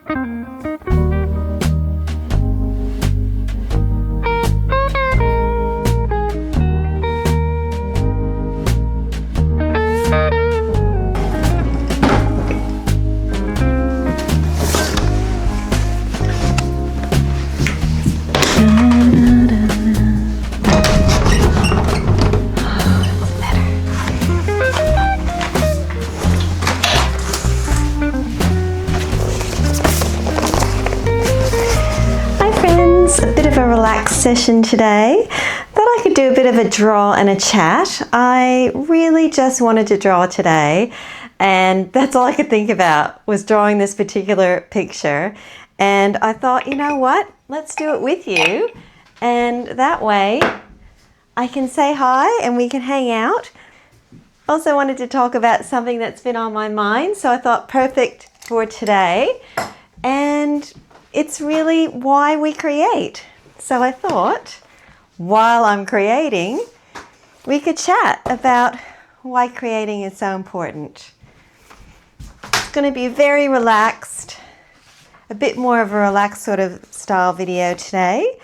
A bit of a relaxed session today. Thought I could do a bit of a draw and a chat. I really just wanted to draw today, and that's all I could think about was drawing this particular picture. And I thought, you know what, let's do it with you, and that way I can say hi and we can hang out. Also wanted to talk about something that's been on my mind, so I thought perfect for today. And it's really why we create. So I thought, while I'm creating, we could chat about why creating is so important. It's going to be very relaxed, a bit more of a relaxed sort of style video today.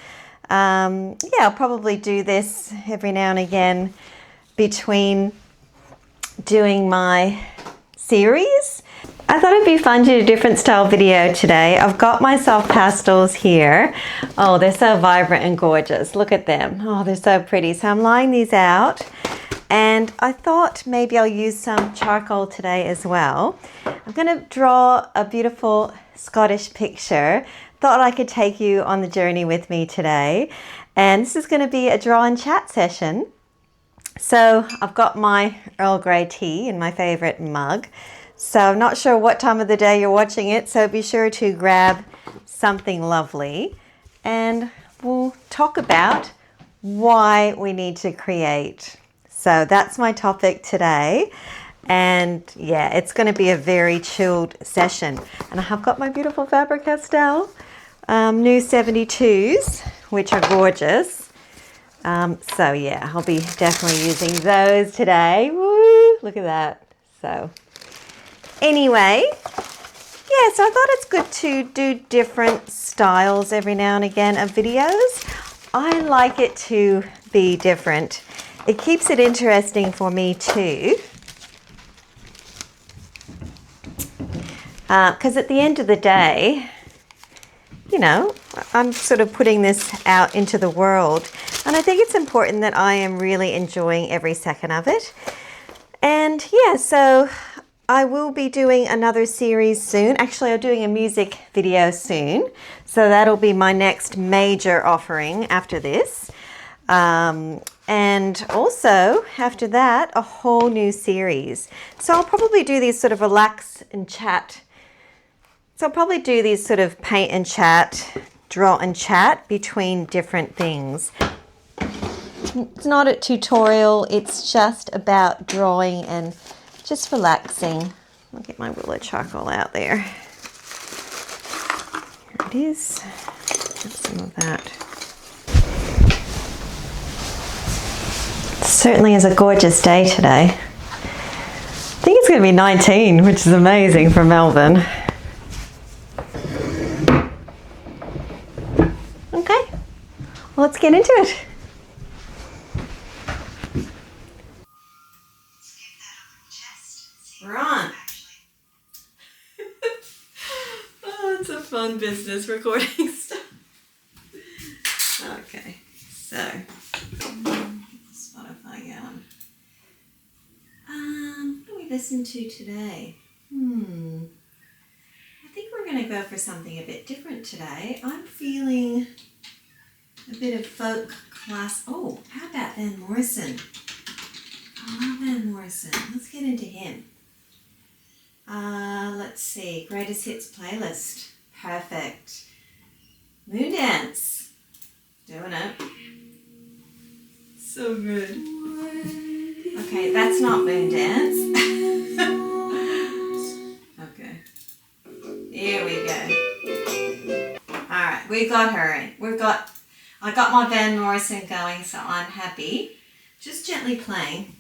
Yeah, I'll probably do this every now and again between doing my series. I thought it'd be fun to do a different style video today. I've got myself pastels here. Oh, they're so vibrant and gorgeous. Look at them. Oh, they're so pretty. So I'm lying these out, and I thought maybe I'll use some charcoal today as well. I'm going to draw a beautiful Scottish picture. Thought I could take you on the journey with me today. And this is going to be a draw and chat session. So I've got my Earl Grey tea in my favorite mug. So I'm not sure what time of the day you're watching it, so be sure to grab something lovely, and we'll talk about why we need to create. So that's my topic today, and yeah, it's going to be a very chilled session. And I have got my beautiful Faber-Castell new 72s, which are gorgeous. So yeah, I'll be definitely using those today. Woo! Look at that. So anyway, yeah, so I thought it's good to do different styles every now and again of videos. I like it to be different. It keeps it interesting for me too. Because at the end of the day, you know, I'm sort of putting this out into the world, and I think it's important that I am really enjoying every second of it. And yeah, so I will be doing another series soon. Actually, I'm doing a music video soon. So that'll be my next major offering after this. And also, after that, a whole new series. So I'll probably do these sort of relax and chat. So I'll probably do these sort of paint and chat, draw and chat between different things. It's not a tutorial. It's just about drawing and just relaxing. I'll get my willow charcoal out there. Here it is. Get some of that. It certainly is a gorgeous day today. I think it's going to be 19, which is amazing for Melbourne. Okay, well, let's get into it. We're on. Oh, it's a fun business recording stuff. Okay, so Spotify on. What do we listen to today? I think we're going to go for something a bit different today. I'm feeling a bit of folk class. Oh, how about Van Morrison? I love Van Morrison. Let's get into him. Let's see, greatest hits playlist. Perfect. Moondance. Doing it. So good. Okay, that's not Moondance. Okay. Here we go. Alright, we got her in. I got my Van Morrison going, so I'm happy. Just gently playing.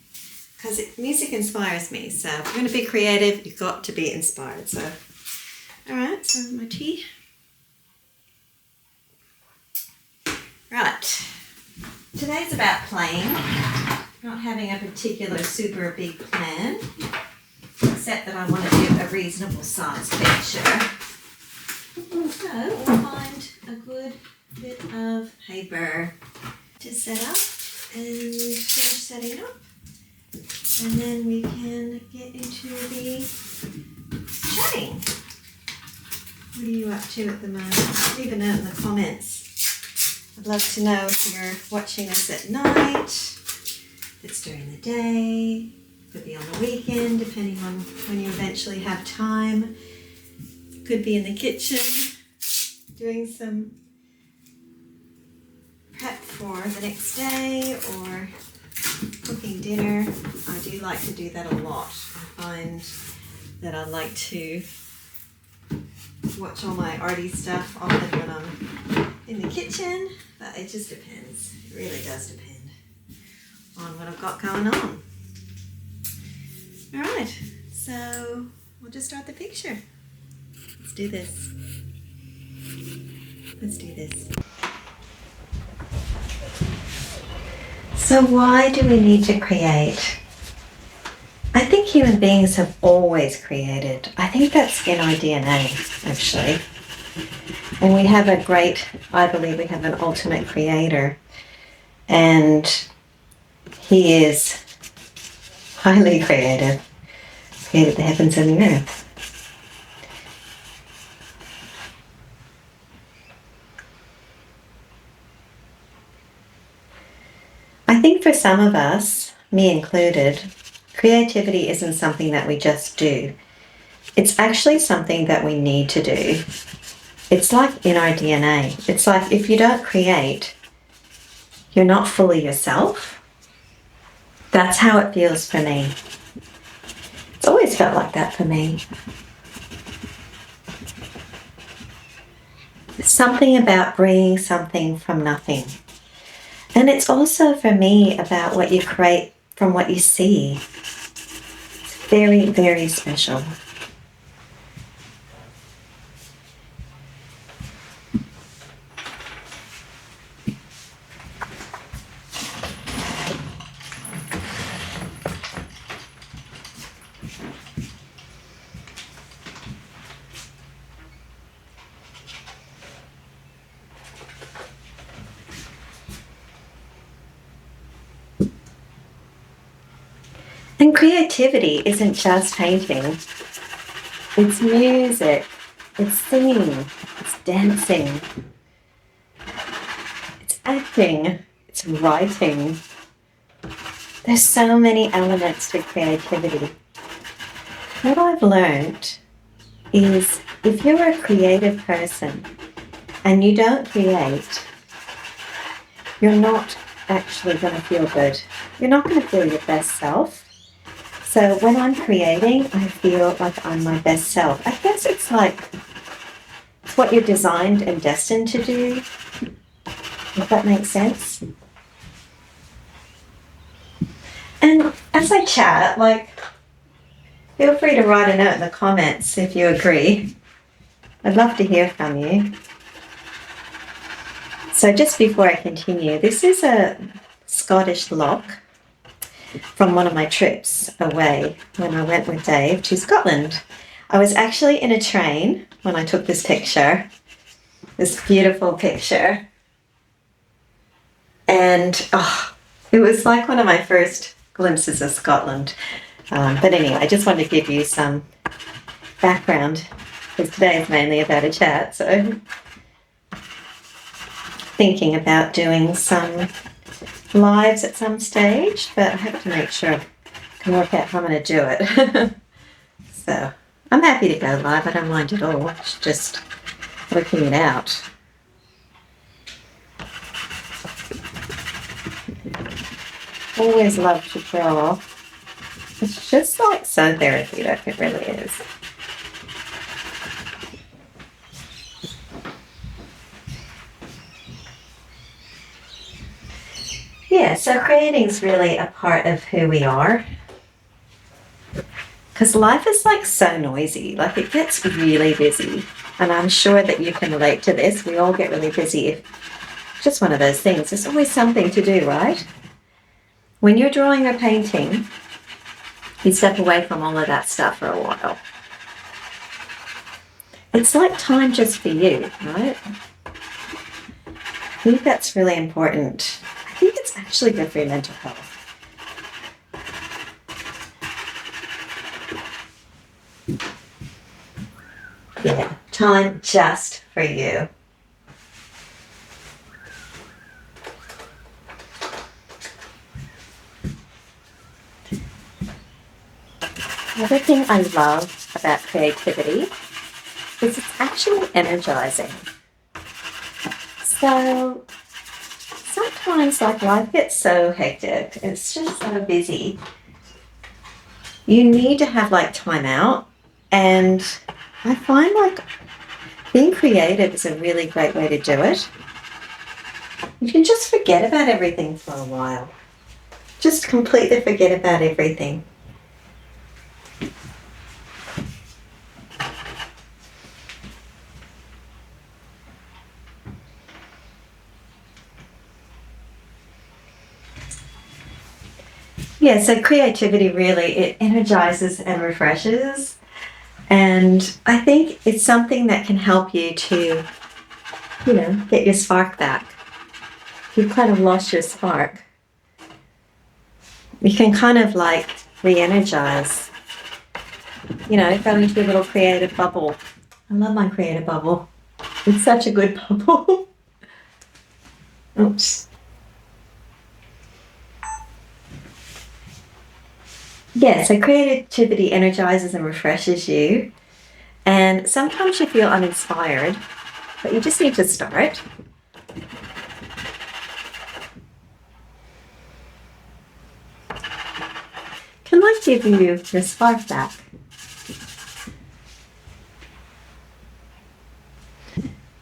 Because music inspires me, so if you're going to be creative, you've got to be inspired. So Alright, so my tea. Right, today's about playing, not having a particular super big plan, except that I want to do a reasonable size picture. So we'll find a good bit of paper to set up and finish setting up, and then we can get into the chatting. What are you up to at the moment? Leave a note in the comments. I'd love to know if you're watching us at night, if it's during the day, could be on the weekend, depending on when you eventually have time. Could be in the kitchen, doing some prep for the next day or cooking dinner. I do like to do that a lot. I find that I like to watch all my arty stuff often when I'm in the kitchen, but it just depends. It really does depend on what I've got going on. Alright, so we'll just start the picture. Let's do this. Let's do this. So why do we need to create? I think human beings have always created. I think that's in our DNA, actually. And we have a great, I believe we have an ultimate creator. And he is highly creative. Created the heavens and the earth. I think for some of us, me included, creativity isn't something that we just do. It's actually something that we need to do. It's like in our DNA. It's like if you don't create, you're not fully yourself. That's how it feels for me. It's always felt like that for me. There's something about bringing something from nothing. And it's also for me about what you create from what you see. It's very, very special. And creativity isn't just painting. It's music, it's singing, it's dancing, it's acting, it's writing. There's so many elements to creativity. What I've learned is if you're a creative person and you don't create, you're not actually going to feel good. You're not going to feel your best self. So when I'm creating, I feel like I'm my best self. I guess it's what you're designed and destined to do, if that makes sense. And as I chat, feel free to write a note in the comments if you agree. I'd love to hear from you. So just before I continue, this is a Scottish lock from one of my trips away when I went with Dave to Scotland. I was actually in a train when I took this picture, this beautiful picture. And it was like one of my first glimpses of Scotland. But anyway, I just wanted to give you some background because today is mainly about a chat. So thinking about doing some lives at some stage, but I have to make sure I can work out how I'm going to do it. So I'm happy to go live. I don't mind at all. It's just working it out. Always love to draw. It's just so therapeutic. It really is. Yeah, so creating is really a part of who we are. Because life is like so noisy, like it gets really busy. And I'm sure that you can relate to this. We all get really busy. It's just one of those things. There's always something to do, right? When you're drawing or painting, you step away from all of that stuff for a while. It's like time just for you, right? I think that's really important. I think it's actually good for your mental health. Yeah, time just for you. Another thing I love about creativity is it's actually energizing. So sometimes like life gets so hectic, it's just so busy. You need to have like time out, and I find like being creative is a really great way to do it. You can just forget about everything for a while. Just completely forget about everything. Yeah, so creativity really, it energizes and refreshes. And I think it's something that can help you to, get your spark back. You've kind of lost your spark. You can kind of like re-energize, go into a little creative bubble. I love my creative bubble. It's such a good bubble. Oops. Yeah, so creativity energizes and refreshes you. And sometimes you feel uninspired, but you just need to start. Can like give you your spark back.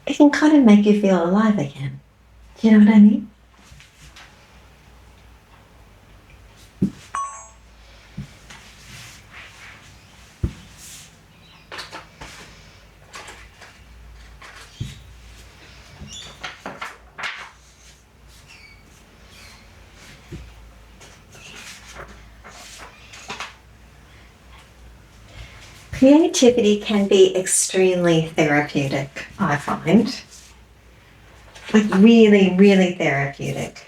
It can kind of make you feel alive again. Do you know what I mean? Creativity can be extremely therapeutic, I find. Like really, really therapeutic.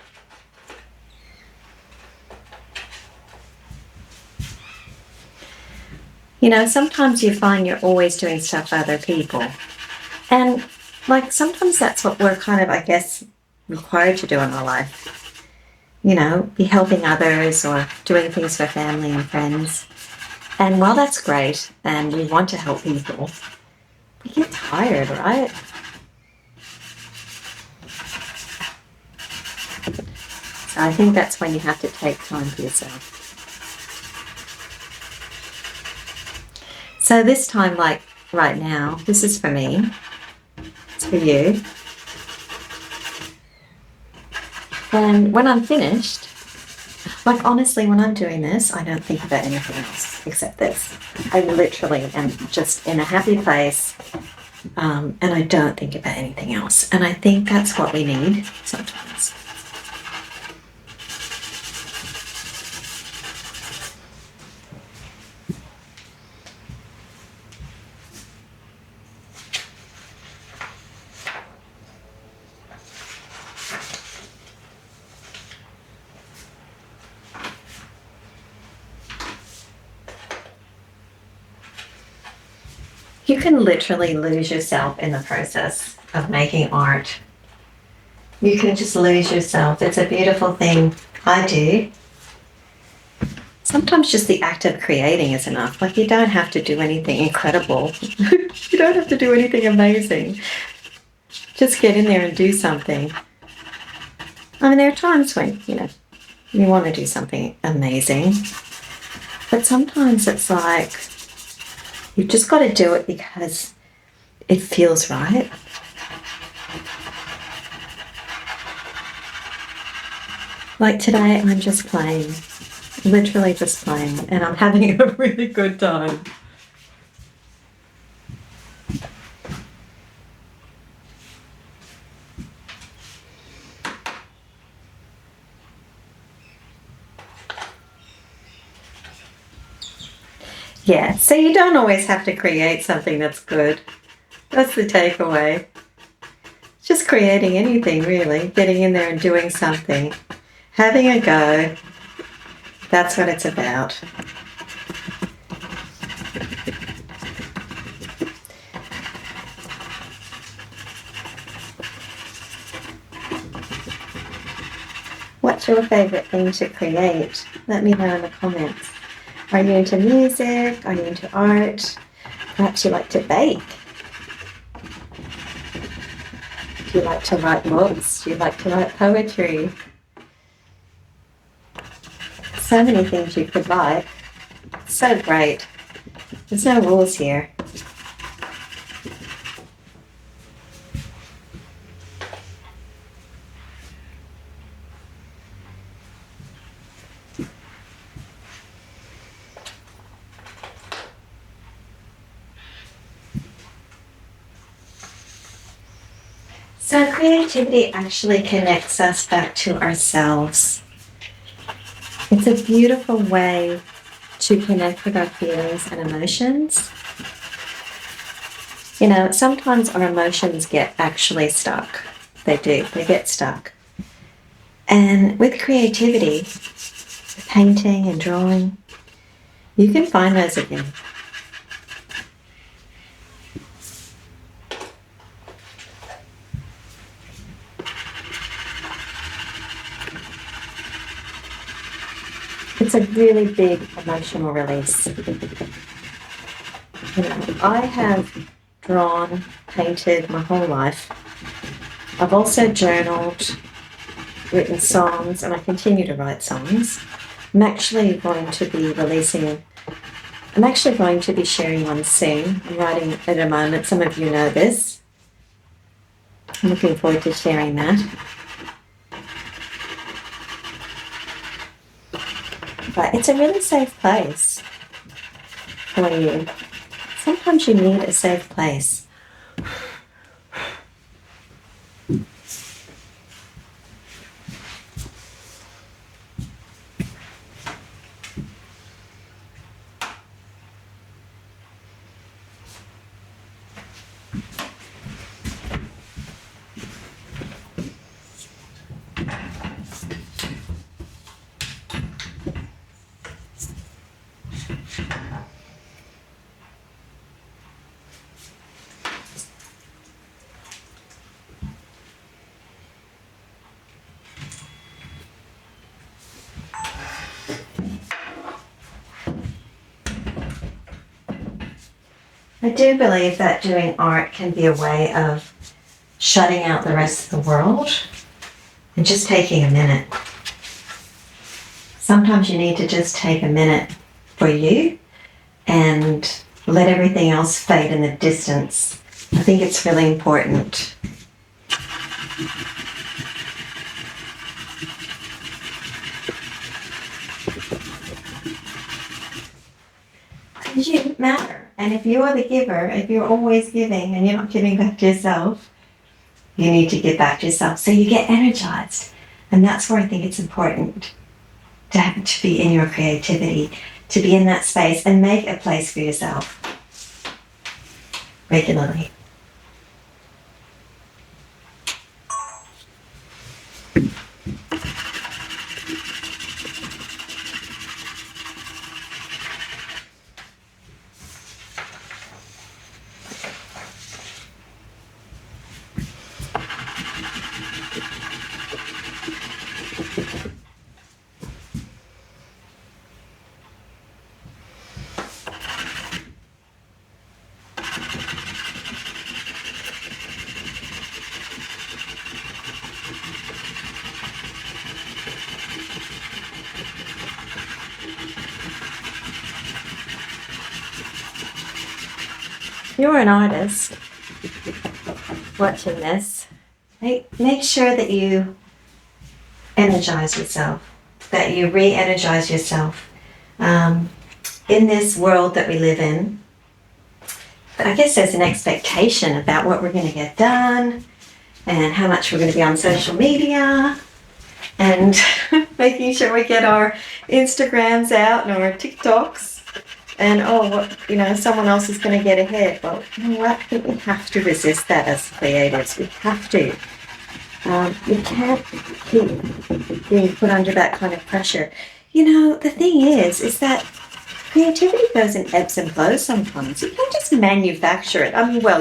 Sometimes you find you're always doing stuff for other people. And like sometimes that's what we're kind of, I guess, required to do in our life. Be helping others or doing things for family and friends. And while that's great and we want to help people, we get tired, right? So I think that's when you have to take time for yourself. So this time, like right now, this is for me. It's for you. And when I'm finished, like honestly, when I'm doing this, I don't think about anything else except this. I literally am just in a happy place, and I don't think about anything else. And I think that's what we need sometimes. You can literally lose yourself in the process of making art. You can just lose yourself. It's a beautiful thing. I do. Sometimes just the act of creating is enough. Like you don't have to do anything incredible. You don't have to do anything amazing. Just get in there and do something. I mean, there are times when, you want to do something amazing. But sometimes it's like, you've just got to do it because it feels right. Like today, I'm just playing. literally just playing, and I'm having a really good time. Yeah, so you don't always have to create something that's good. That's the takeaway. Just creating anything, really. Getting in there and doing something. Having a go. That's what it's about. What's your favourite thing to create? Let me know in the comments. Are you into music? Are you into art? Perhaps you like to bake? Do you like to write books? Do you like to write poetry? So many things you could like. So great. There's no rules here. So creativity actually connects us back to ourselves. It's a beautiful way to connect with our feelings and emotions. You know, sometimes our emotions get actually stuck. They do, they get stuck. And with creativity, painting and drawing, you can find those again. It's a really big emotional release. You know, I have drawn, painted my whole life. I've also journaled, written songs, and I continue to write songs. I'm actually going to be sharing one soon. I'm writing at a moment. Some of you know this. I'm looking forward to sharing that. But it's a really safe place for you. Sometimes you need a safe place. I do believe that doing art can be a way of shutting out the rest of the world and just taking a minute. Sometimes you need to just take a minute for you and let everything else fade in the distance. I think it's really important. Because you matter. And if you are the giver, if you're always giving and you're not giving back to yourself, you need to give back to yourself so you get energized. And that's where I think it's important to be in your creativity, to be in that space and make a place for yourself regularly. You're an artist watching this. Make sure that you energize yourself. that you re-energize yourself. In this world that we live in, I guess there's an expectation about what we're going to get done and how much we're going to be on social media and making sure we get our Instagrams out and our TikToks and, someone else is going to get ahead. Well, you know what? I think we have to resist that as creatives. We have to. You can't keep being put under that kind of pressure. The thing is that creativity goes in ebbs and flows sometimes. You can't just manufacture it.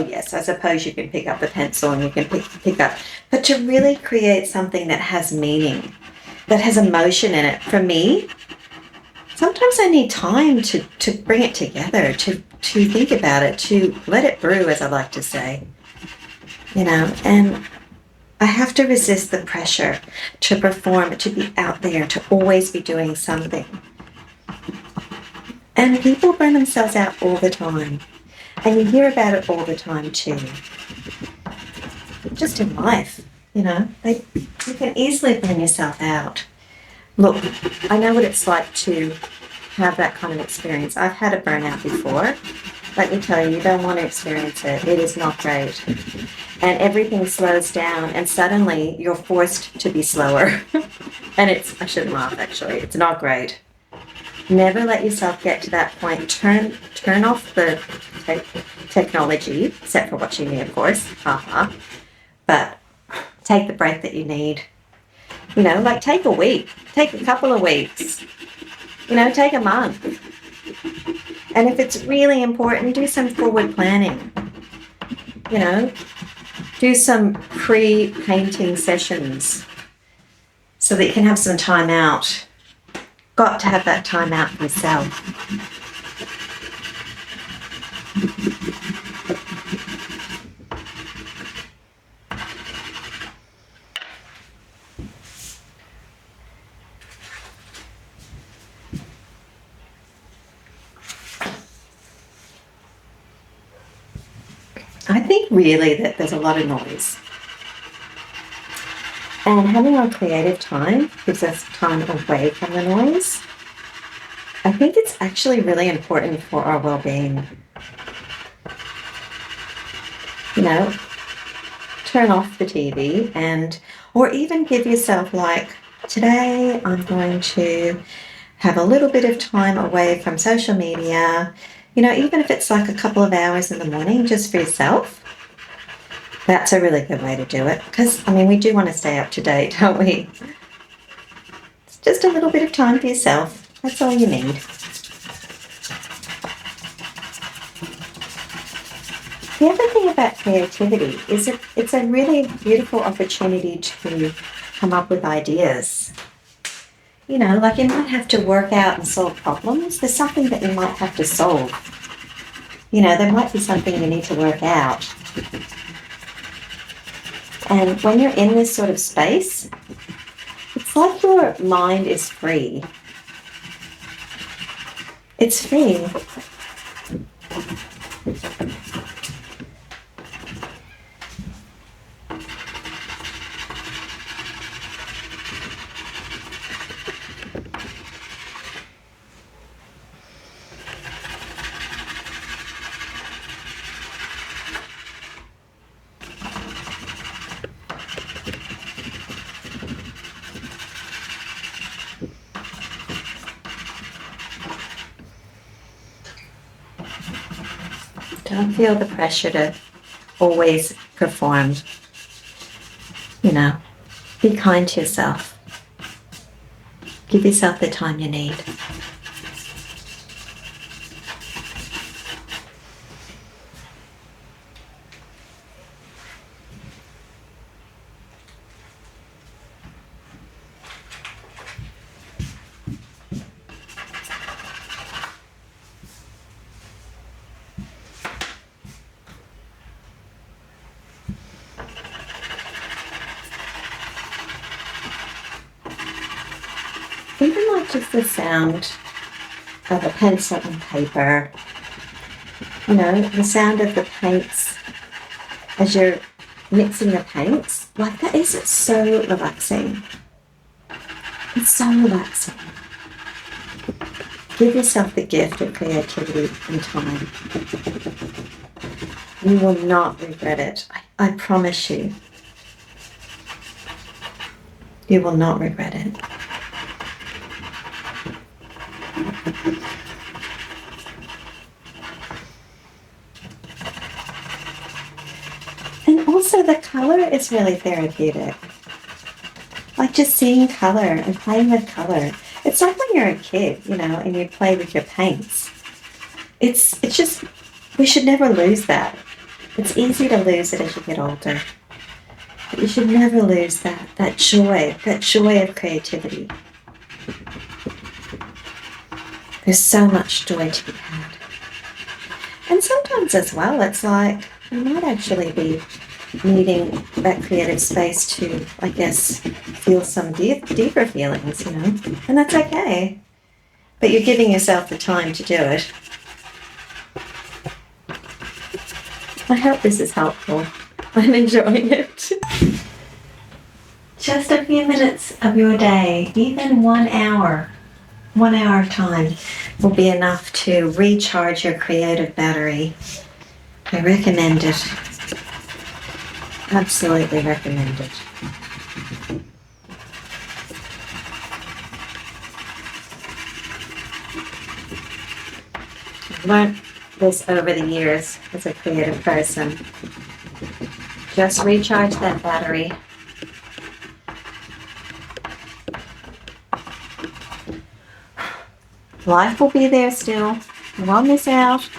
Yes, I suppose you can pick up a pencil and you can pick up, but to really create something that has meaning, that has emotion in it, for me, sometimes I need time to bring it together, to think about it, to let it brew, as I like to say. And I have to resist the pressure to perform, to be out there, to always be doing something. And people burn themselves out all the time. And you hear about it all the time too. Just in life, you can easily burn yourself out. Look, I know what it's like to have that kind of experience. I've had a burnout before. Let me tell you, you don't want to experience it. It is not great. And everything slows down and suddenly you're forced to be slower. And I shouldn't laugh actually, it's not great. Never let yourself get to that point. Turn off the technology, except for watching me, of course. But take the break that you need. Take a week, take a couple of weeks, take a month. And if it's really important, do some forward planning. Do some pre-painting sessions so that you can have some time out. Got to have that time out for yourself. I think really that there's a lot of noise. And having our creative time gives us time away from the noise. I think it's actually really important for our well-being. Turn off the TV or even give yourself today I'm going to have a little bit of time away from social media. Even if it's a couple of hours in the morning just for yourself. That's a really good way to do it because, we do want to stay up to date, don't we? It's just a little bit of time for yourself. That's all you need. The other thing about creativity is it's a really beautiful opportunity to come up with ideas. You might have to work out and solve problems. There's something that you might have to solve. There might be something you need to work out. And when you're in this sort of space, it's like your mind is free. It's free. Don't feel the pressure to always perform. Be kind to yourself. Give yourself the time you need. Even just the sound of a pencil and paper, the sound of the paints as you're mixing the paints, that is so relaxing. It's so relaxing. Give yourself the gift of creativity and time. You will not regret it. I promise you. You will not regret it. And also the color is really therapeutic. Like just seeing color and playing with color. It's like when you're a kid, you know, and you play with your paints. It's just, we should never lose that. It's easy to lose it as you get older. But you should never lose that joy of creativity. There's so much joy to be had. And sometimes as well, it's like we might actually be needing that creative space to, I guess, feel some deeper feelings, you know, and that's okay. But you're giving yourself the time to do it. I hope this is helpful. I'm enjoying it. Just a few minutes of your day, even 1 hour. 1 hour of time will be enough to recharge your creative battery. I recommend it. Absolutely recommend it. I've learned this over the years as a creative person. Just recharge that battery. Life will be there still. You won't miss out.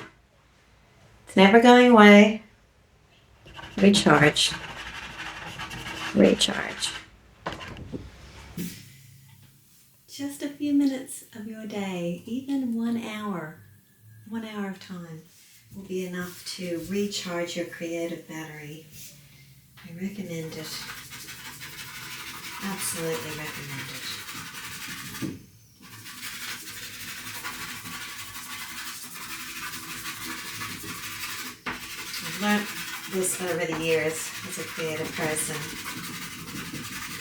It's never going away. Recharge. Recharge. Just a few minutes of your day, even 1 hour, 1 hour of time will be enough to recharge your creative battery. I recommend it. Absolutely recommend it. I've learned this over the years as a creative person.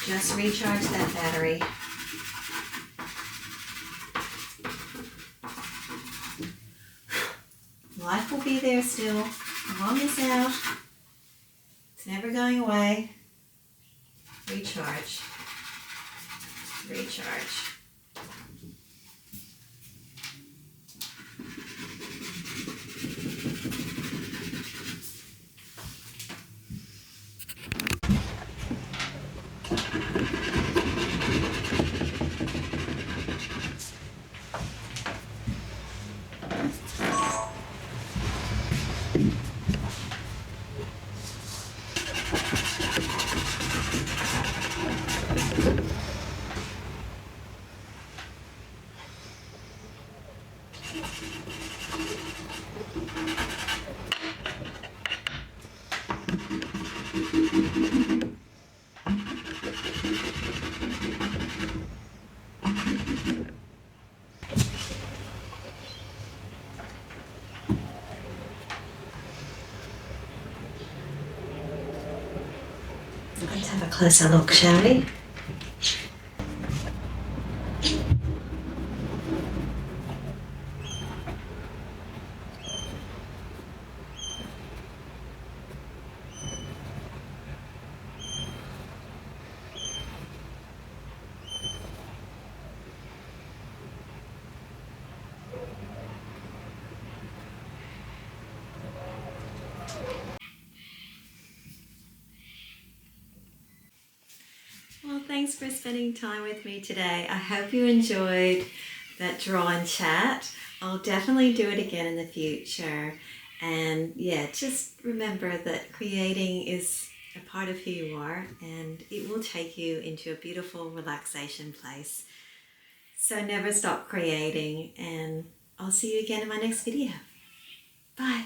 Just recharge that battery. Life will be there still. You won't miss out. It's never going away. Recharge. Recharge. Let's have a closer look, shall we? Well, thanks for spending time with me today. I hope you enjoyed that draw and chat. I'll definitely do it again in the future. And yeah, just remember that creating is a part of who you are and it will take you into a beautiful relaxation place. So never stop creating, and I'll see you again in my next video. Bye.